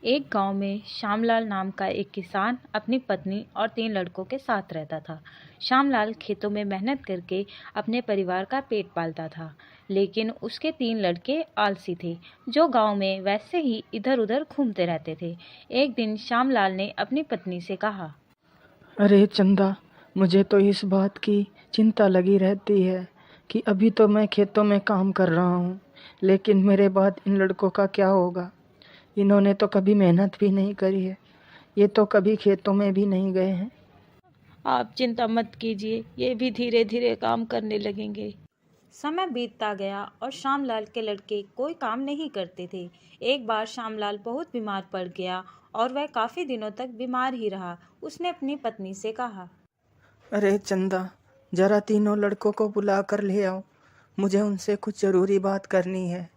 एक गांव में श्यामलाल नाम का एक किसान अपनी पत्नी और 3 लड़कों के साथ रहता था। श्यामलाल खेतों में मेहनत करके अपने परिवार का पेट पालता था, लेकिन उसके 3 लड़के आलसी थे, जो गांव में वैसे ही इधर-उधर घूमते रहते थे। एक दिन श्यामलाल ने अपनी पत्नी से कहा, अरे चंदा, मुझे तो इस बात की चिंता लगी रहती है कि अभी तो मैं खेतों में काम कर रहा हूँ, लेकिन मेरे बाद इन लड़कों का क्या होगा। इन्होंने तो कभी मेहनत भी नहीं करी है, ये तो कभी खेतों में भी नहीं गए हैं। आप चिंता मत कीजिए, ये भी धीरे धीरे काम करने लगेंगे। समय बीतता गया और श्यामलाल के लड़के कोई काम नहीं करते थे। एक बार श्यामलाल बहुत बीमार पड़ गया और वह काफ़ी दिनों तक बीमार ही रहा। उसने अपनी पत्नी से कहा, अरे चंदा, जरा तीनों लड़कों को बुला कर ले आओ, मुझे उनसे कुछ ज़रूरी बात करनी है।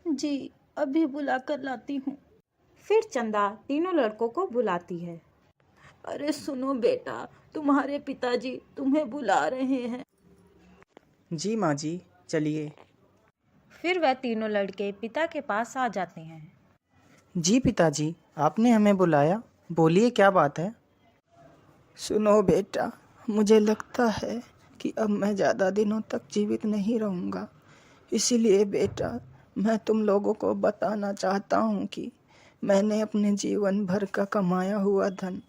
जी, अभी बुला कर लाती हूँ। फिर चंदा तीनों लड़कों को बुलाती है। अरे सुनो बेटा, तुम्हारे पिताजी तुम्हें बुला रहे हैं। जी माँ जी, चलिए। फिर वह तीनों लड़के पिता के पास आ जाते हैं। जी पिताजी, आपने हमें बुलाया, बोलिए क्या बात है। सुनो बेटा, मुझे लगता है कि अब मैं ज़्यादा दिनों तक जीवित नहीं रहूँगा। इसीलिए बेटा, मैं तुम लोगों को बताना चाहता हूँ कि मैंने अपने जीवन भर का कमाया हुआ धन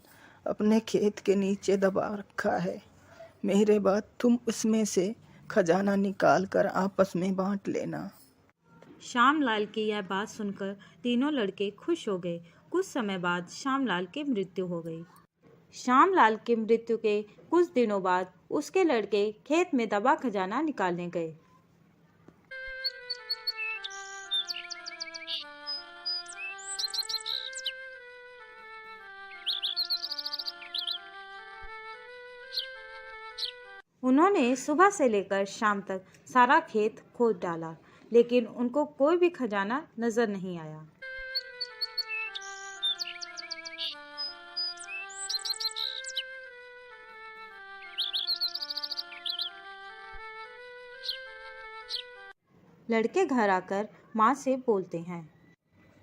अपने खेत के नीचे दबा रखा है। मेरे बाद तुम उसमें से खजाना निकाल कर आपस में बांट लेना। श्यामलाल की यह बात सुनकर तीनों लड़के खुश हो गए। कुछ समय बाद श्यामलाल की मृत्यु हो गई। श्यामलाल की मृत्यु के कुछ दिनों बाद उसके लड़के खेत में दबा खजाना निकालने गए। उन्होंने सुबह से लेकर शाम तक सारा खेत खोद डाला, लेकिन उनको कोई भी खजाना नजर नहीं आया। लड़के घर आकर माँ से बोलते हैं,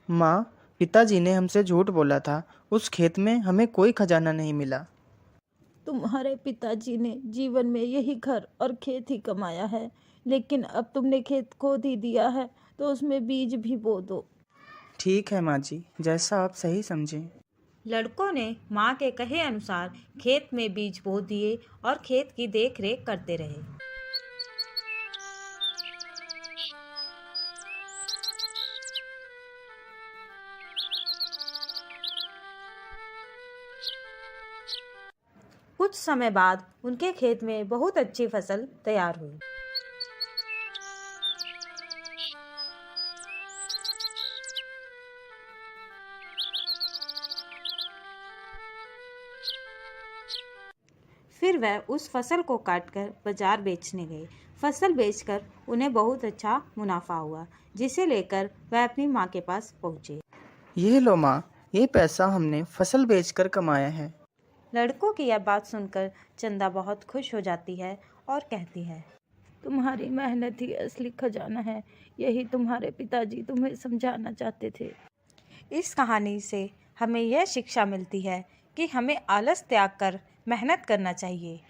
माँ, पिताजी ने हमसे झूठ बोला था, उस खेत में हमें कोई खजाना नहीं मिला। तुम्हारे पिताजी ने जीवन में यही घर और खेत ही कमाया है, लेकिन अब तुमने खेत खोद ही दिया है, तो उसमें बीज भी बो दो। ठीक है माँ जी, जैसा आप सही समझें। लड़कों ने माँ के कहे अनुसार खेत में बीज बो दिए और खेत की देखरेख करते रहे। कुछ समय बाद उनके खेत में बहुत अच्छी फसल तैयार हुई। फिर वह उस फसल को काटकर बाजार बेचने गए। फसल बेचकर उन्हें बहुत अच्छा मुनाफा हुआ, जिसे लेकर वह अपनी माँ के पास पहुँचे। ये लो माँ, ये पैसा हमने फसल बेचकर कमाया है। लड़कों की यह बात सुनकर चंदा बहुत खुश हो जाती है और कहती है, तुम्हारी मेहनत ही असली खजाना है, यही तुम्हारे पिताजी तुम्हें समझाना चाहते थे। इस कहानी से हमें यह शिक्षा मिलती है कि हमें आलस त्याग कर मेहनत करना चाहिए।